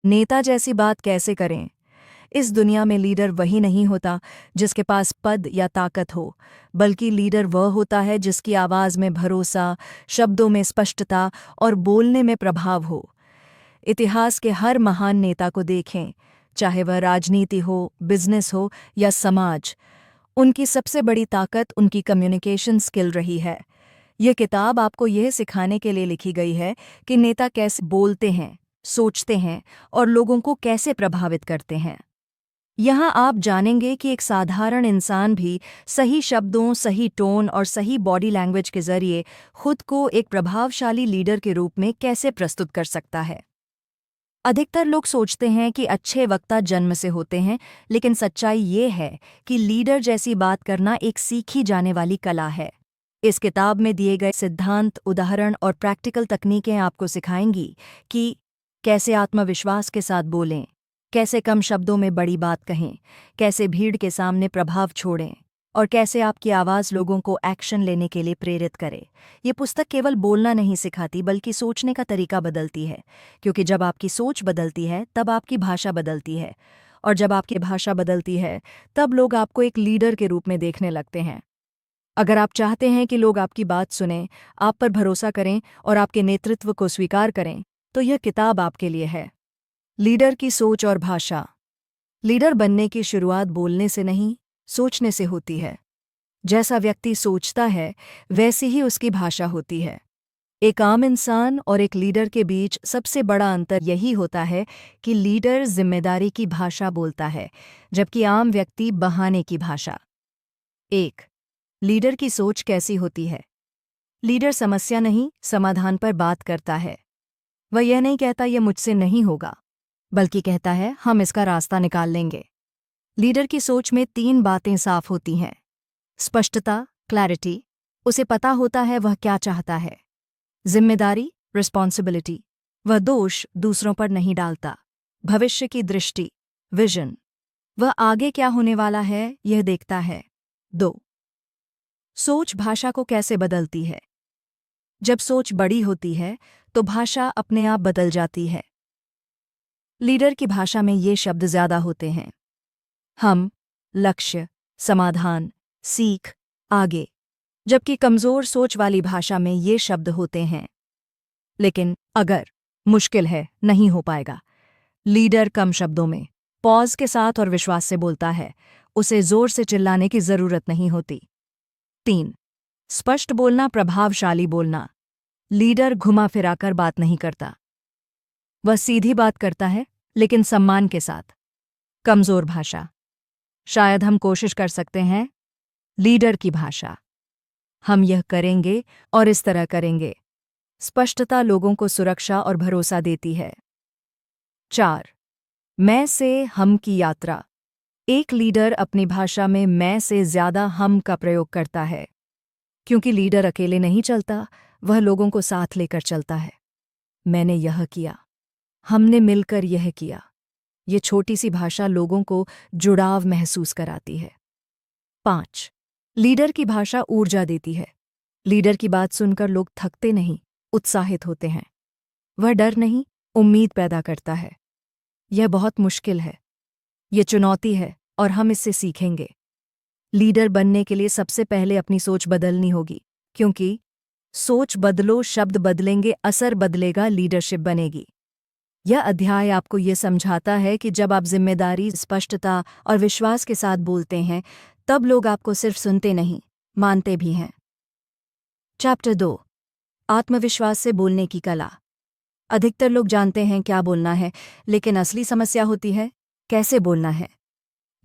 नेता जैसी बात कैसे करें? इस दुनिया में लीडर वही नहीं होता जिसके पास पद या ताकत हो, बल्कि लीडर वह होता है जिसकी आवाज़ में भरोसा, शब्दों में स्पष्टता और बोलने में प्रभाव हो। इतिहास के हर महान नेता को देखें, चाहे वह राजनीति हो, बिजनेस हो या समाज, उनकी सबसे बड़ी ताकत उनकी कम्युनिकेशन स्किल रही है। यह किताब आपको यह सिखाने के लिए लिखी गई है कि नेता कैसे बोलते हैं, सोचते हैं और लोगों को कैसे प्रभावित करते हैं। यहाँ आप जानेंगे कि एक साधारण इंसान भी सही शब्दों, सही टोन और सही बॉडी लैंग्वेज के जरिए खुद को एक प्रभावशाली लीडर के रूप में कैसे प्रस्तुत कर सकता है। अधिकतर लोग सोचते हैं कि अच्छे वक्ता जन्म से होते हैं, लेकिन सच्चाई ये है कि लीडर जैसी बात करना एक सीखी जाने वाली कला है। इस किताब में दिए गए सिद्धांत, उदाहरण और प्रैक्टिकल तकनीकें आपको सिखाएंगी कि कैसे आत्मविश्वास के साथ बोलें, कैसे कम शब्दों में बड़ी बात कहें, कैसे भीड़ के सामने प्रभाव छोड़ें और कैसे आपकी आवाज़ लोगों को एक्शन लेने के लिए प्रेरित करे। ये पुस्तक केवल बोलना नहीं सिखाती, बल्कि सोचने का तरीका बदलती है, क्योंकि जब आपकी सोच बदलती है तब आपकी भाषा बदलती है, और जब आपकी भाषा बदलती है तब लोग आपको एक लीडर के रूप में देखने लगते हैं। अगर आप चाहते हैं कि लोग आपकी बात सुनें, आप पर भरोसा करें और आपके नेतृत्व को स्वीकार करें, तो यह किताब आपके लिए है। लीडर की सोच और भाषा। लीडर बनने की शुरुआत बोलने से नहीं, सोचने से होती है। जैसा व्यक्ति सोचता है, वैसी ही उसकी भाषा होती है। एक आम इंसान और एक लीडर के बीच सबसे बड़ा अंतर यही होता है कि लीडर जिम्मेदारी की भाषा बोलता है, जबकि आम व्यक्ति बहाने की भाषा। 1. लीडर की सोच कैसी होती है? लीडर समस्या नहीं, समाधान पर बात करता है। वह यह नहीं कहता यह मुझसे नहीं होगा, बल्कि कहता है हम इसका रास्ता निकाल लेंगे। लीडर की सोच में 3 बातें साफ होती हैं। स्पष्टता, क्लैरिटी, उसे पता होता है वह क्या चाहता है। जिम्मेदारी, रिस्पॉन्सिबिलिटी, वह दोष दूसरों पर नहीं डालता। भविष्य की दृष्टि, विजन, वह आगे क्या होने वाला है यह देखता है। 2. सोच भाषा को कैसे बदलती है? जब सोच बड़ी होती है तो भाषा अपने आप बदल जाती है। लीडर की भाषा में ये शब्द ज्यादा होते हैं: हम, लक्ष्य, समाधान, सीख, आगे। जबकि कमजोर सोच वाली भाषा में ये शब्द होते हैं: लेकिन, अगर, मुश्किल है, नहीं हो पाएगा। लीडर कम शब्दों में, पॉज के साथ और विश्वास से बोलता है। उसे जोर से चिल्लाने की जरूरत नहीं होती। 3. स्पष्ट बोलना, प्रभावशाली बोलना। लीडर घुमा फिराकर बात नहीं करता। वह सीधी बात करता है, लेकिन सम्मान के साथ। कमजोर भाषा। शायद हम कोशिश कर सकते हैं। लीडर की भाषा। हम यह करेंगे और इस तरह करेंगे। स्पष्टता लोगों को सुरक्षा और भरोसा देती है। 4. मैं से हम की यात्रा। एक लीडर अपनी भाषा में मैं से ज्यादा हम का प्रयोग करता है, क्योंकि लीडर अकेले नहीं चलता, वह लोगों को साथ लेकर चलता है। मैंने यह किया, हमने मिलकर यह किया। ये छोटी सी भाषा लोगों को जुड़ाव महसूस कराती है। 5. लीडर की भाषा ऊर्जा देती है। लीडर की बात सुनकर लोग थकते नहीं, उत्साहित होते हैं। वह डर नहीं, उम्मीद पैदा करता है। यह बहुत मुश्किल है, यह चुनौती है और हम इससे सीखेंगे। लीडर बनने के लिए सबसे पहले अपनी सोच बदलनी होगी, क्योंकि सोच बदलो, शब्द बदलेंगे, असर बदलेगा, लीडरशिप बनेगी। यह अध्याय आपको ये समझाता है कि जब आप जिम्मेदारी, स्पष्टता और विश्वास के साथ बोलते हैं, तब लोग आपको सिर्फ सुनते नहीं, मानते भी हैं। चैप्टर 2, आत्मविश्वास से बोलने की कला। अधिकतर लोग जानते हैं क्या बोलना है, लेकिन असली समस्या होती है कैसे बोलना है।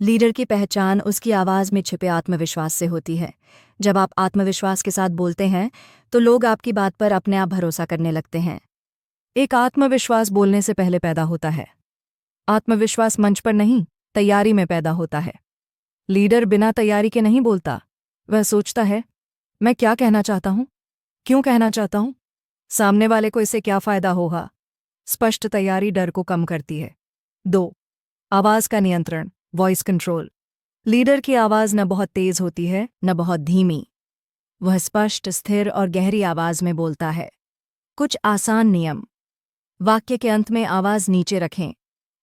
लीडर की पहचान उसकी आवाज़ में छिपे आत्मविश्वास से होती है। जब आप आत्मविश्वास के साथ बोलते हैं तो लोग आपकी बात पर अपने आप भरोसा करने लगते हैं। एक आत्मविश्वास बोलने से पहले पैदा होता है। आत्मविश्वास मंच पर नहीं, तैयारी में पैदा होता है। लीडर बिना तैयारी के नहीं बोलता। वह सोचता है, मैं क्या कहना चाहता हूँ, क्यों कहना चाहता हूँ, सामने वाले को इससे क्या फ़ायदा होगा। स्पष्ट तैयारी डर को कम करती है। 2. आवाज़ का नियंत्रण, वॉइस कंट्रोल। लीडर की आवाज़ न बहुत तेज़ होती है, न बहुत धीमी। वह स्पष्ट, स्थिर और गहरी आवाज़ में बोलता है। कुछ आसान नियम। वाक्य के अंत में आवाज़ नीचे रखें,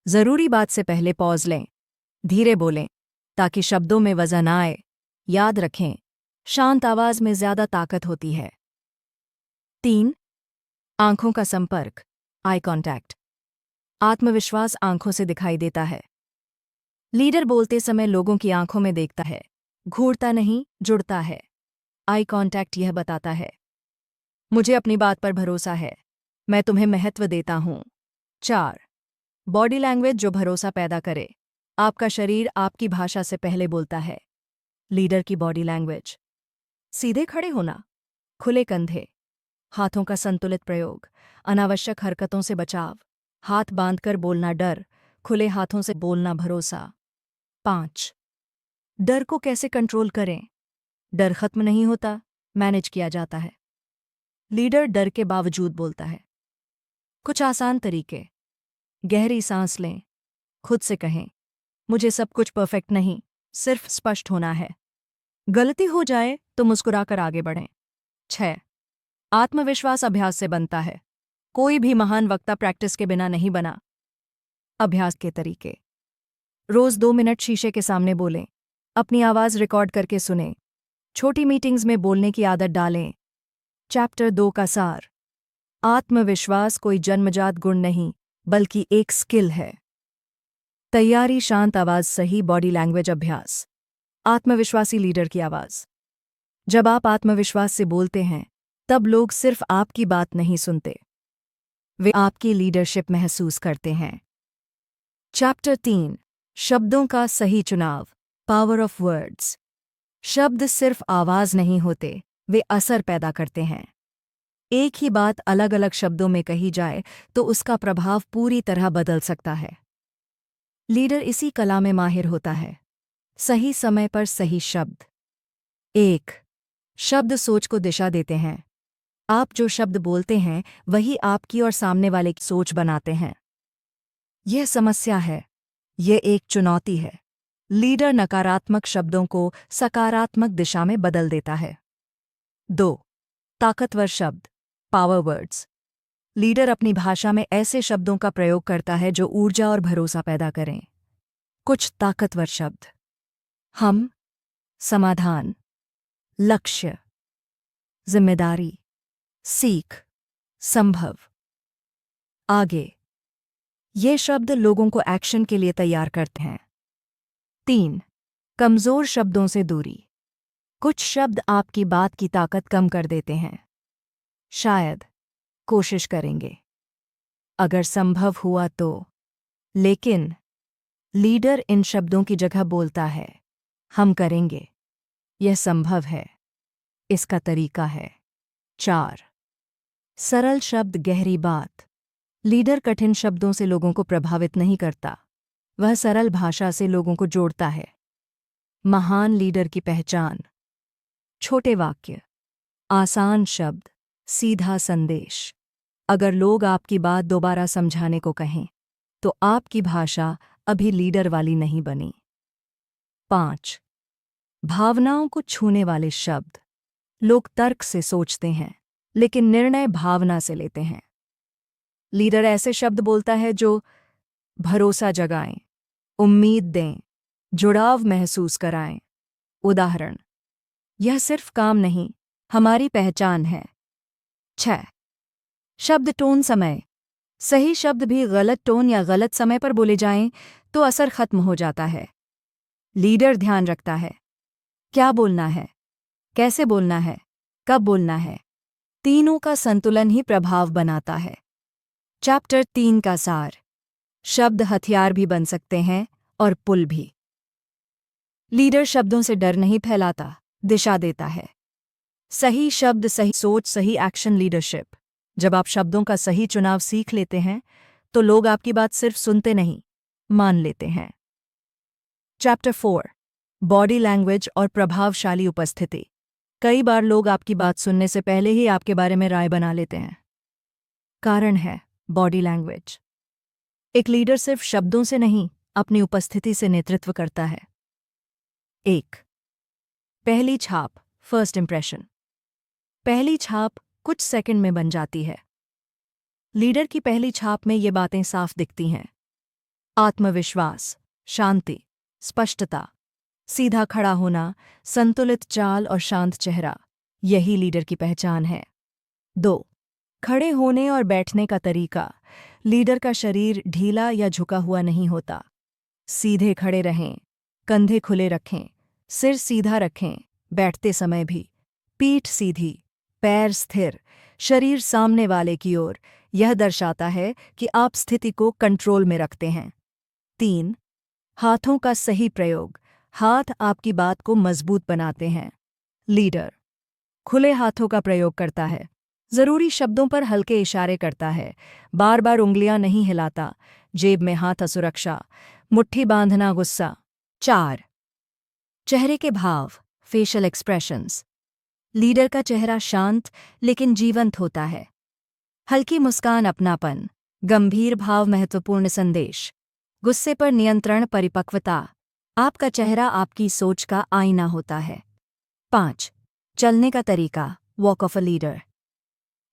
जरूरी बात से पहले पॉज लें, धीरे बोलें ताकि शब्दों में वजन आए। याद रखें, शांत आवाज में ज्यादा ताकत होती है। 3. आंखों का संपर्क, आई कॉन्टैक्ट। आत्मविश्वास आंखों से दिखाई देता है। लीडर बोलते समय लोगों की आंखों में देखता है, घूरता नहीं, जुड़ता है। आई कॉन्टैक्ट यह बताता है, मुझे अपनी बात पर भरोसा है, मैं तुम्हें महत्व देता हूं। 4. बॉडी लैंग्वेज जो भरोसा पैदा करे। आपका शरीर आपकी भाषा से पहले बोलता है। लीडर की बॉडी लैंग्वेज, सीधे खड़े होना, खुले कंधे, हाथों का संतुलित प्रयोग, अनावश्यक हरकतों से बचाव, हाथ बांधकर बोलना डर, खुले हाथों से बोलना भरोसा। 5. डर को कैसे कंट्रोल करें। डर खत्म नहीं होता, मैनेज किया जाता है। लीडर डर के बावजूद बोलता है। कुछ आसान तरीके, गहरी सांस लें, खुद से कहें, मुझे सब कुछ परफेक्ट नहीं, सिर्फ स्पष्ट होना है। गलती हो जाए तो मुस्कुराकर आगे बढ़ें। 6. आत्मविश्वास अभ्यास से बनता है। कोई भी महान वक्ता प्रैक्टिस के बिना नहीं बना। अभ्यास के तरीके, रोज 2 मिनट शीशे के सामने बोलें, अपनी आवाज रिकॉर्ड करके सुनें, छोटी मीटिंग्स में बोलने की आदत डालें। चैप्टर 2 का सार, आत्मविश्वास कोई जन्मजात गुण नहीं बल्कि एक स्किल है। तैयारी, शांत आवाज, सही बॉडी लैंग्वेज अभ्यास। आत्मविश्वासी लीडर की आवाज, जब आप आत्मविश्वास से बोलते हैं तब लोग सिर्फ आपकी बात नहीं सुनते, वे आपकी लीडरशिप महसूस करते हैं। चैप्टर 3, शब्दों का सही चुनाव, पावर ऑफ वर्ड्स। शब्द सिर्फ आवाज नहीं होते, वे असर पैदा करते हैं। एक ही बात अलग अलग शब्दों में कही जाए तो उसका प्रभाव पूरी तरह बदल सकता है। लीडर इसी कला में माहिर होता है। सही समय पर सही शब्द। 1. शब्द सोच को दिशा देते हैं। आप जो शब्द बोलते हैं वही आपकी और सामने वाले की सोच बनाते हैं। यह समस्या है, यह एक चुनौती है। लीडर नकारात्मक शब्दों को सकारात्मक दिशा में बदल देता है। 2. ताकतवर शब्द, पावर वर्ड्स। लीडर अपनी भाषा में ऐसे शब्दों का प्रयोग करता है जो ऊर्जा और भरोसा पैदा करें। कुछ ताकतवर शब्द, हम, समाधान, लक्ष्य, जिम्मेदारी, सीख, संभव, आगे। ये शब्द लोगों को एक्शन के लिए तैयार करते हैं। 3. कमजोर शब्दों से दूरी। कुछ शब्द आपकी बात की ताकत कम कर देते हैं। शायद, कोशिश करेंगे, अगर संभव हुआ तो। लेकिन लीडर इन शब्दों की जगह बोलता है, हम करेंगे, यह संभव है, इसका तरीका है। 4. सरल शब्द, गहरी बात। लीडर कठिन शब्दों से लोगों को प्रभावित नहीं करता, वह सरल भाषा से लोगों को जोड़ता है। महान लीडर की पहचान, छोटे वाक्य, आसान शब्द, सीधा संदेश। अगर लोग आपकी बात दोबारा समझाने को कहें तो आपकी भाषा अभी लीडर वाली नहीं बनी। 5. भावनाओं को छूने वाले शब्द। लोग तर्क से सोचते हैं लेकिन निर्णय भावना से लेते हैं। लीडर ऐसे शब्द बोलता है जो भरोसा जगाएं, उम्मीद दें, जुड़ाव महसूस कराएं। उदाहरण, यह सिर्फ काम नहीं, हमारी पहचान है। 6. शब्द टोन, समय। सही शब्द भी गलत टोन या गलत समय पर बोले जाएं तो असर खत्म हो जाता है। लीडर ध्यान रखता है, क्या बोलना है, कैसे बोलना है, कब बोलना है। तीनों का संतुलन ही प्रभाव बनाता है। चैप्टर 3 का सार, शब्द हथियार भी बन सकते हैं और पुल भी। लीडर शब्दों से डर नहीं फैलाता, दिशा देता है। सही शब्द, सही सोच, सही एक्शन, लीडरशिप। जब आप शब्दों का सही चुनाव सीख लेते हैं तो लोग आपकी बात सिर्फ सुनते नहीं, मान लेते हैं। चैप्टर 4, बॉडी लैंग्वेज और प्रभावशाली उपस्थिति। कई बार लोग आपकी बात सुनने से पहले ही आपके बारे में राय बना लेते हैं। कारण है बॉडी लैंग्वेज। एक लीडर सिर्फ शब्दों से नहीं, अपनी उपस्थिति से नेतृत्व करता है। 1. पहली छाप, फर्स्ट इंप्रेशन। पहली छाप कुछ सेकंड में बन जाती है। लीडर की पहली छाप में ये बातें साफ दिखती हैं। आत्मविश्वास, शांति, स्पष्टता, सीधा खड़ा होना, संतुलित चाल और शांत चेहरा, यही लीडर की पहचान है। 2. खड़े होने और बैठने का तरीका। लीडर का शरीर ढीला या झुका हुआ नहीं होता। सीधे खड़े रहें, कंधे खुले रखें, सिर सीधा रखें, बैठते समय भी। पीठ सीधी, पैर स्थिर, शरीर सामने वाले की ओर, यह दर्शाता है कि आप स्थिति को कंट्रोल में रखते हैं। 3. हाथों का सही प्रयोग। हाथ आपकी बात को मजबूत बनाते हैं। लीडर खुले हाथों का प्रयोग करता है, जरूरी शब्दों पर हल्के इशारे करता है, बार बार उंगलियां नहीं हिलाता, जेब में हाथ असुरक्षा, मुट्ठी बांधना गुस्सा। 4. चेहरे के भाव, फेशियल एक्सप्रेशंस। लीडर का चेहरा शांत लेकिन जीवंत होता है। हल्की मुस्कान अपनापन, गंभीर भाव महत्वपूर्ण संदेश, गुस्से पर नियंत्रण परिपक्वता। आपका चेहरा आपकी सोच का आईना होता है। 5. चलने का तरीका, walk of a leader.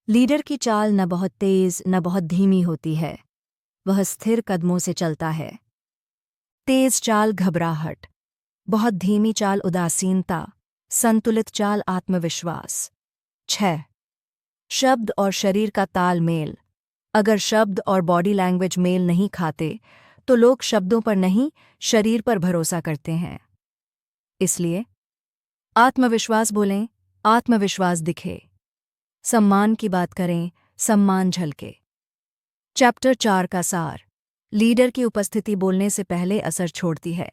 Leader की चाल न बहुत तेज न बहुत धीमी होती है, वह स्थिर कदमों से चलता है। तेज चाल घबराहट, बहुत धीमी चाल उदासीनता, संतुलित चाल आत्मविश्वास। 6. शब्द और शरीर का तालमेल। अगर शब्द और बॉडी लैंग्वेज मेल नहीं खाते तो लोग शब्दों पर नहीं, शरीर पर भरोसा करते हैं। इसलिए आत्मविश्वास बोलें, आत्मविश्वास दिखे। सम्मान की बात करें, सम्मान झलके। चैप्टर 4 का सार। लीडर की उपस्थिति बोलने से पहले असर छोड़ती है।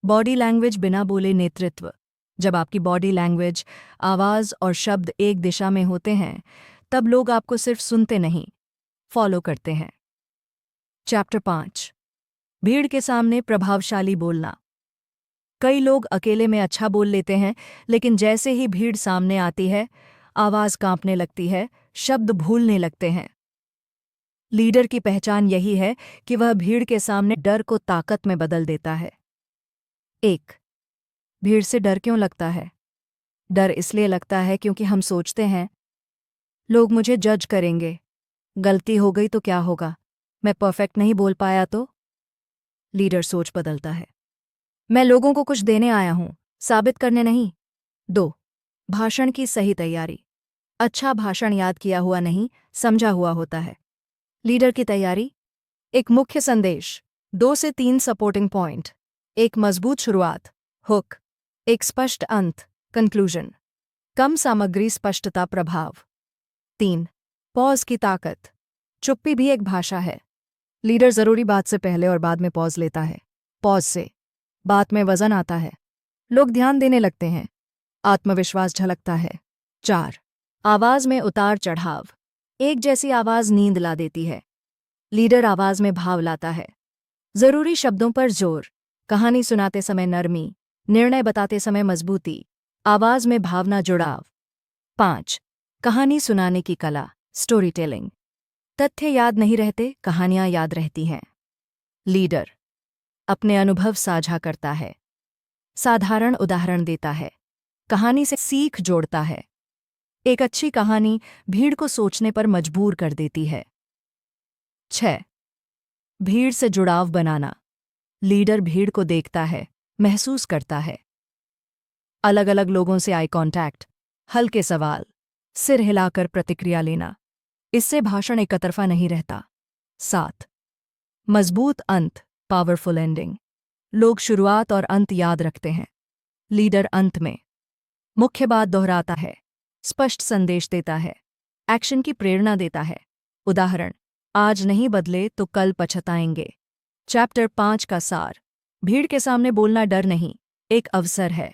बॉडी लैंग्वेज बिना बोले नेतृत्व। जब आपकी बॉडी लैंग्वेज, आवाज़ और शब्द एक दिशा में होते हैं, तब लोग आपको सिर्फ सुनते नहीं, फॉलो करते हैं। चैप्टर 5। भीड़ के सामने प्रभावशाली बोलना। कई लोग अकेले में अच्छा बोल लेते हैं, लेकिन जैसे ही भीड़ सामने आती है, आवाज़ कांपने लगती है, शब्द भूलने लगते हैं। लीडर की पहचान यही है कि वह भीड़ के सामने डर को ताकत में बदल देता है। 1. भीड़ से डर क्यों लगता है? डर इसलिए लगता है क्योंकि हम सोचते हैं, लोग मुझे जज करेंगे, गलती हो गई तो क्या होगा, मैं परफेक्ट नहीं बोल पाया तो। लीडर सोच बदलता है, मैं लोगों को कुछ देने आया हूं, साबित करने नहीं। 2. भाषण की सही तैयारी। अच्छा भाषण याद किया हुआ नहीं, समझा हुआ होता है। लीडर की तैयारी, एक मुख्य संदेश, 2 से 3 सपोर्टिंग पॉइंट, एक मजबूत शुरुआत, हुक, एक स्पष्ट अंत, कंक्लूजन, कम सामग्री, स्पष्टता, प्रभाव। 3. पॉज की ताकत। चुप्पी भी एक भाषा है। लीडर जरूरी बात से पहले और बाद में पॉज लेता है। पॉज से बात में वजन आता है, लोग ध्यान देने लगते हैं, आत्मविश्वास झलकता है। 4. आवाज में उतार चढ़ाव। एक जैसी आवाज नींद ला देती है। लीडर आवाज में भाव लाता है, जरूरी शब्दों पर जोर, कहानी सुनाते समय नरमी, निर्णय बताते समय मजबूती, आवाज में भावना, जुड़ाव। 5. कहानी सुनाने की कला, स्टोरी टेलिंग। तथ्य याद नहीं रहते, कहानियां याद रहती हैं। लीडर अपने अनुभव साझा करता है, साधारण उदाहरण देता है, कहानी से सीख जोड़ता है। एक अच्छी कहानी भीड़ को सोचने पर मजबूर कर देती है। 6. भीड़ से जुड़ाव बनाना। लीडर भीड़ को देखता है, महसूस करता है। अलग अलग लोगों से आई कांटेक्ट, हल्के सवाल, सिर हिलाकर प्रतिक्रिया लेना, इससे भाषण एकतरफा नहीं रहता। 7. मजबूत अंत, पावरफुल एंडिंग। लोग शुरुआत और अंत याद रखते हैं। लीडर अंत में मुख्य बात दोहराता है, स्पष्ट संदेश देता है, एक्शन की प्रेरणा देता है। उदाहरण, आज नहीं बदले तो कल पछताएंगे। चैप्टर 5 का सार। भीड़ के सामने बोलना डर नहीं, एक अवसर है।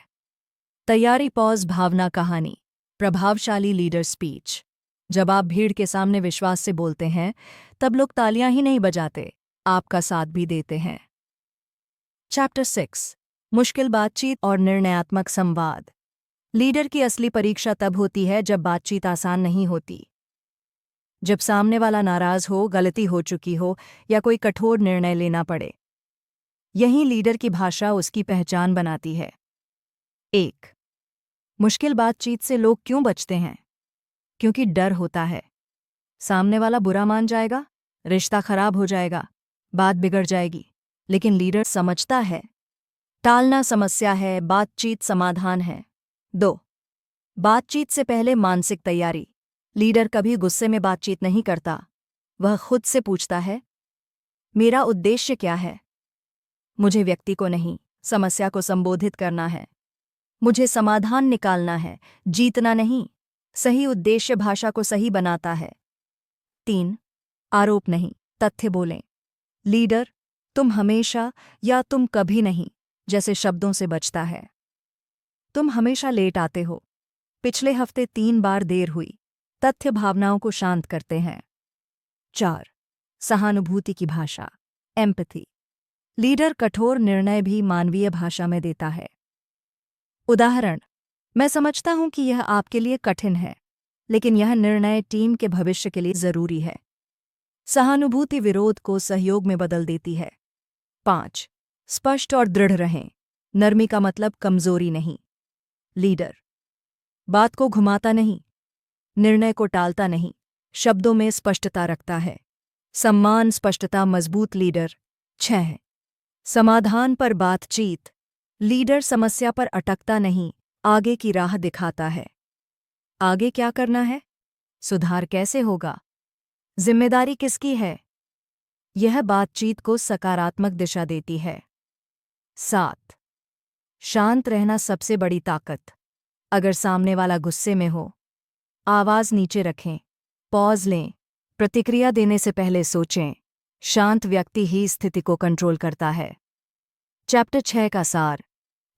तैयारी, पॉज, भावना, कहानी, प्रभावशाली लीडर स्पीच। जब आप भीड़ के सामने विश्वास से बोलते हैं, तब लोग तालियां ही नहीं बजाते, आपका साथ भी देते हैं। चैप्टर 6। मुश्किल बातचीत और निर्णयात्मक संवाद। लीडर की असली परीक्षा तब होती है जब बातचीत आसान नहीं होती। जब सामने वाला नाराज हो, गलती हो चुकी हो या कोई कठोर निर्णय लेना पड़े। यही लीडर की भाषा उसकी पहचान बनाती है। 1. मुश्किल बातचीत से लोग क्यों बचते हैं? क्योंकि डर होता है, सामने वाला बुरा मान जाएगा, रिश्ता खराब हो जाएगा, बात बिगड़ जाएगी। लेकिन लीडर समझता है टालना समस्या है, बातचीत समाधान है। 2. बातचीत से पहले मानसिक तैयारी। लीडर कभी गुस्से में बातचीत नहीं करता। वह खुद से पूछता है, मेरा उद्देश्य क्या है? मुझे व्यक्ति को नहीं, समस्या को संबोधित करना है। मुझे समाधान निकालना है, जीतना नहीं। सही उद्देश्य भाषा को सही बनाता है। 3. आरोप नहीं, तथ्य बोलें। लीडर तुम हमेशा या तुम कभी नहीं जैसे शब्दों से बचता है। तुम हमेशा लेट आते हो। पिछले हफ्ते 3 बार देर हुई। तथ्य भावनाओं को शांत करते हैं। 4. सहानुभूति की भाषा, एम्पैथी। लीडर कठोर निर्णय भी मानवीय भाषा में देता है। उदाहरण, मैं समझता हूं कि यह आपके लिए कठिन है, लेकिन यह निर्णय टीम के भविष्य के लिए जरूरी है। सहानुभूति विरोध को सहयोग में बदल देती है। 5. स्पष्ट और दृढ़ रहें। नरमी का मतलब कमजोरी नहीं। लीडर बात को घुमाता नहीं, निर्णय को टालता नहीं, शब्दों में स्पष्टता रखता है। सम्मान, स्पष्टता, मजबूत लीडर। 6. समाधान पर बातचीत। लीडर समस्या पर अटकता नहीं, आगे की राह दिखाता है। आगे क्या करना है? सुधार कैसे होगा? जिम्मेदारी किसकी है? यह बातचीत को सकारात्मक दिशा देती है। 7. शांत रहना सबसे बड़ी ताकत। अगर सामने वाला गुस्से में हो, आवाज नीचे रखें, पॉज लें, प्रतिक्रिया देने से पहले सोचें। शांत व्यक्ति ही स्थिति को कंट्रोल करता है। चैप्टर 6 का सार।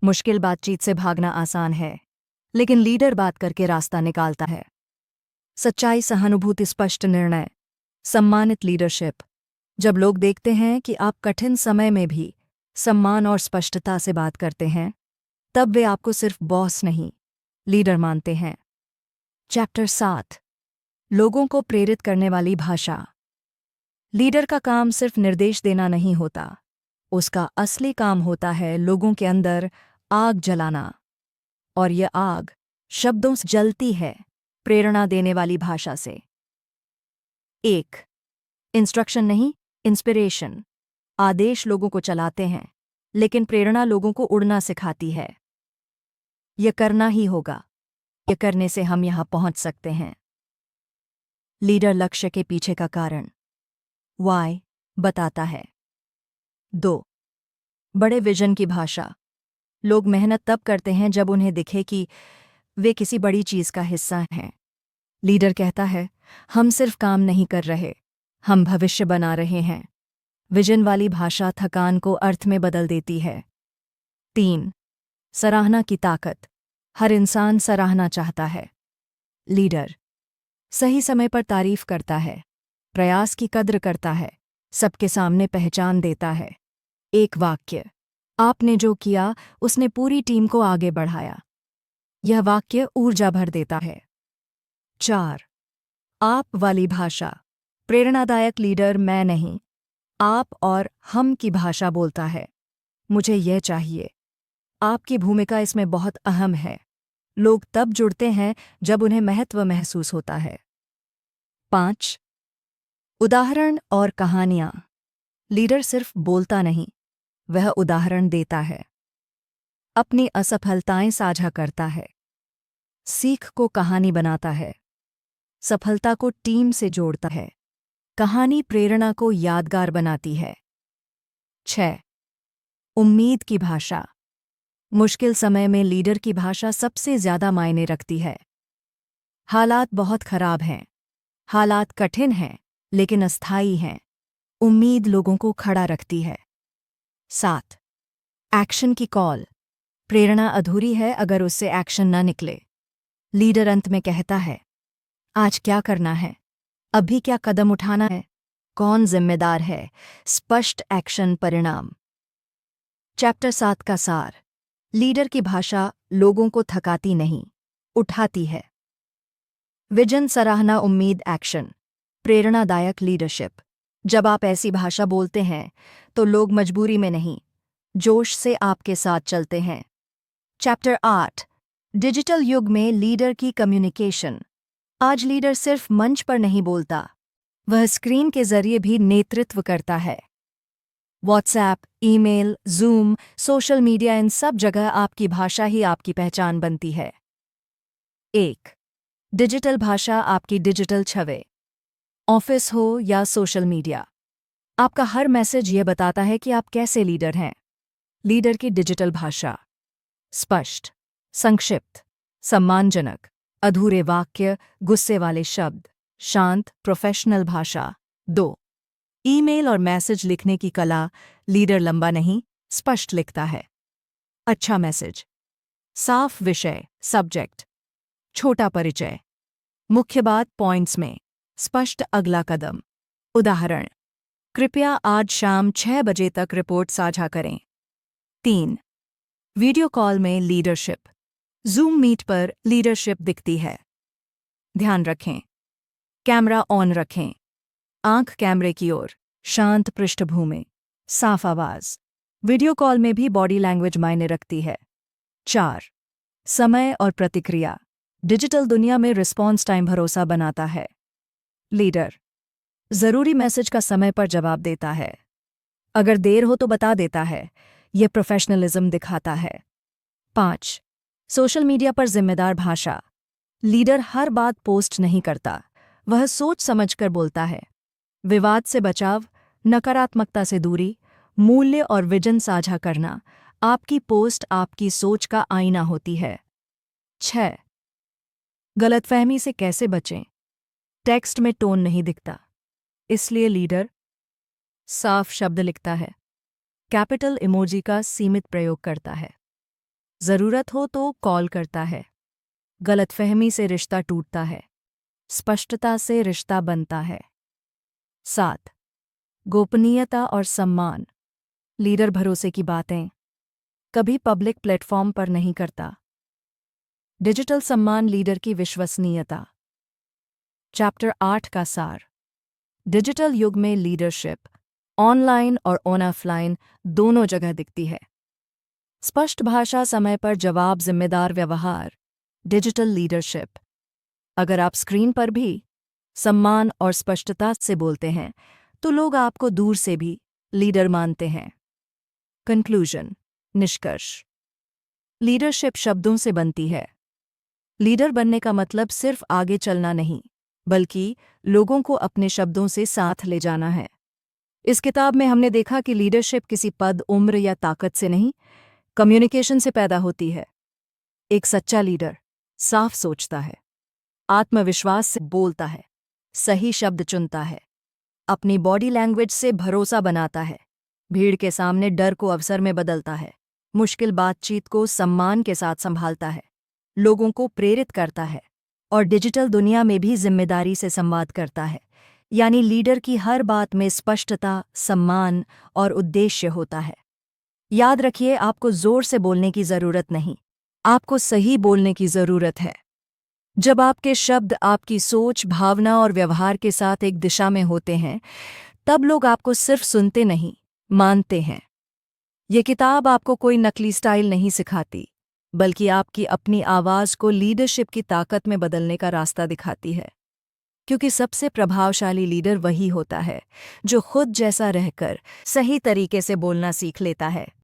मुश्किल बातचीत से भागना आसान है, लेकिन लीडर बात करके रास्ता निकालता है। सच्चाई, सहानुभूति, स्पष्ट निर्णय, सम्मानित लीडरशिप। जब लोग देखते हैं कि आप कठिन समय में भी सम्मान और स्पष्टता से बात करते हैं, तब वे आपको सिर्फ बॉस नहीं, लीडर मानते हैं। चैप्टर 7। लोगों को प्रेरित करने वाली भाषा। लीडर का काम सिर्फ निर्देश देना नहीं होता, उसका असली काम होता है लोगों के अंदर आग जलाना। और यह आग शब्दों से जलती है, प्रेरणा देने वाली भाषा से। 1. इंस्ट्रक्शन नहीं, इंस्पिरेशन। आदेश लोगों को चलाते हैं, लेकिन प्रेरणा लोगों को उड़ना सिखाती है। यह करना ही होगा, यह करने से हम यहां पहुंच सकते हैं। लीडर लक्ष्य के पीछे का कारण, वाई, बताता है। 2. बड़े विजन की भाषा। लोग मेहनत तब करते हैं जब उन्हें दिखे कि वे किसी बड़ी चीज का हिस्सा हैं। लीडर कहता है, हम सिर्फ काम नहीं कर रहे, हम भविष्य बना रहे हैं। विजन वाली भाषा थकान को अर्थ में बदल देती है। 3. सराहना की ताकत। हर इंसान सराहना चाहता है। लीडर सही समय पर तारीफ करता है, प्रयास की कद्र करता है, सबके सामने पहचान देता है। एक वाक्य, आपने जो किया उसने पूरी टीम को आगे बढ़ाया। यह वाक्य ऊर्जा भर देता है। 4. आप वाली भाषा। प्रेरणादायक लीडर मैं नहीं, आप और हम की भाषा बोलता है। मुझे यह चाहिए। आपकी भूमिका इसमें बहुत अहम है। लोग तब जुड़ते हैं जब उन्हें महत्व महसूस होता है। 5. उदाहरण और कहानियां। लीडर सिर्फ बोलता नहीं, वह उदाहरण देता है। अपनी असफलताएं साझा करता है, सीख को कहानी बनाता है, सफलता को टीम से जोड़ता है। कहानी प्रेरणा को यादगार बनाती है। 6. उम्मीद की भाषा। मुश्किल समय में लीडर की भाषा सबसे ज्यादा मायने रखती है। हालात बहुत खराब हैं, हालात कठिन हैं, लेकिन अस्थायी हैं। उम्मीद लोगों को खड़ा रखती है। 7. एक्शन की कॉल। प्रेरणा अधूरी है अगर उससे एक्शन न निकले। लीडर अंत में कहता है, आज क्या करना है, अभी क्या कदम उठाना है, कौन जिम्मेदार है। स्पष्ट एक्शन परिणाम। चैप्टर 7 का सार। लीडर की भाषा लोगों को थकाती नहीं, उठाती है। विजन, सराहना, उम्मीद, एक्शन। प्रेरणादायक लीडरशिप। जब आप ऐसी भाषा बोलते हैं तो लोग मजबूरी में नहीं, जोश से आपके साथ चलते हैं। चैप्टर 8। डिजिटल युग में लीडर की कम्युनिकेशन। आज लीडर सिर्फ मंच पर नहीं बोलता, वह स्क्रीन के जरिए भी नेतृत्व करता है। WhatsApp, email, Zoom, social media, इन सब जगह आपकी भाषा ही आपकी पहचान बनती है। 1. डिजिटल भाषा आपकी डिजिटल छवि। ऑफिस हो या सोशल मीडिया, आपका हर मैसेज ये बताता है कि आप कैसे लीडर हैं। लीडर की डिजिटल भाषा: स्पष्ट, संक्षिप्त, सम्मानजनक, अधूरे वाक्य, गुस्से वाले शब्द, शांत, प्रोफेशनल भाषा। 2. ईमेल और मैसेज लिखने की कला: लीडर लंबा नहीं, स्पष्ट लिखता है। अच्छा मैसेज: साफ विषय, सब्जेक्ट, छोटा परिचय, मुख्य बात पॉइंट्स में, स्पष्ट अगला कदम। उदाहरण: कृपया आज शाम 6 बजे तक रिपोर्ट साझा करें। 3. वीडियो कॉल में लीडरशिप: जूम मीट पर लीडरशिप दिखती है। ध्यान रखें, कैमरा ऑन रखें, आंख कैमरे की ओर, शांत पृष्ठभूमि, साफ आवाज। वीडियो कॉल में भी बॉडी लैंग्वेज मायने रखती है। 4. समय और प्रतिक्रिया: डिजिटल दुनिया में रिस्पॉन्स टाइम भरोसा बनाता है। लीडर जरूरी मैसेज का समय पर जवाब देता है, अगर देर हो तो बता देता है। यह प्रोफेशनलिज्म दिखाता है। 5. सोशल मीडिया पर जिम्मेदार भाषा: लीडर हर बात पोस्ट नहीं करता, वह सोच समझकर बोलता है। विवाद से बचाव, नकारात्मकता से दूरी, मूल्य और विजन साझा करना: आपकी पोस्ट आपकी सोच का आईना होती है। 6. गलतफहमी से कैसे बचें: टेक्स्ट में टोन नहीं दिखता, इसलिए लीडर साफ शब्द लिखता है, कैपिटल इमोजी का सीमित प्रयोग करता है, जरूरत हो तो कॉल करता है। गलतफहमी से रिश्ता टूटता है, स्पष्टता से रिश्ता बनता है। 7. गोपनीयता और सम्मान: लीडर भरोसे की बातें कभी पब्लिक प्लेटफॉर्म पर नहीं करता। डिजिटल सम्मान: लीडर की विश्वसनीयता। चैप्टर 8 का सार: डिजिटल युग में लीडरशिप ऑनलाइन और ऑफलाइन दोनों जगह दिखती है। स्पष्ट भाषा, समय पर जवाब, जिम्मेदार व्यवहार, डिजिटल लीडरशिप। अगर आप स्क्रीन पर भी सम्मान और स्पष्टता से बोलते हैं तो लोग आपको दूर से भी लीडर मानते हैं। कंक्लूजन, निष्कर्ष: लीडरशिप शब्दों से बनती है। लीडर बनने का मतलब सिर्फ आगे चलना नहीं, बल्कि लोगों को अपने शब्दों से साथ ले जाना है। इस किताब में हमने देखा कि लीडरशिप किसी पद, उम्र या ताकत से नहीं, कम्युनिकेशन से पैदा होती है। एक सच्चा लीडर साफ सोचता है, आत्मविश्वास से बोलता है, सही शब्द चुनता है, अपनी बॉडी लैंग्वेज से भरोसा बनाता है, भीड़ के सामने डर को अवसर में बदलता है, मुश्किल बातचीत को सम्मान के साथ संभालता है, लोगों को प्रेरित करता है और डिजिटल दुनिया में भी जिम्मेदारी से संवाद करता है। यानी लीडर की हर बात में स्पष्टता, सम्मान और उद्देश्य होता है। याद रखिए, आपको जोर से बोलने की जरूरत नहीं, आपको सही बोलने की जरूरत है। जब आपके शब्द आपकी सोच, भावना और व्यवहार के साथ एक दिशा में होते हैं, तब लोग आपको सिर्फ सुनते नहीं, मानते हैं। ये किताब आपको कोई नकली स्टाइल नहीं सिखाती, बल्कि आपकी अपनी आवाज़ को लीडरशिप की ताकत में बदलने का रास्ता दिखाती है। क्योंकि सबसे प्रभावशाली लीडर वही होता है जो खुद जैसा रहकर सही तरीके से बोलना सीख लेता है।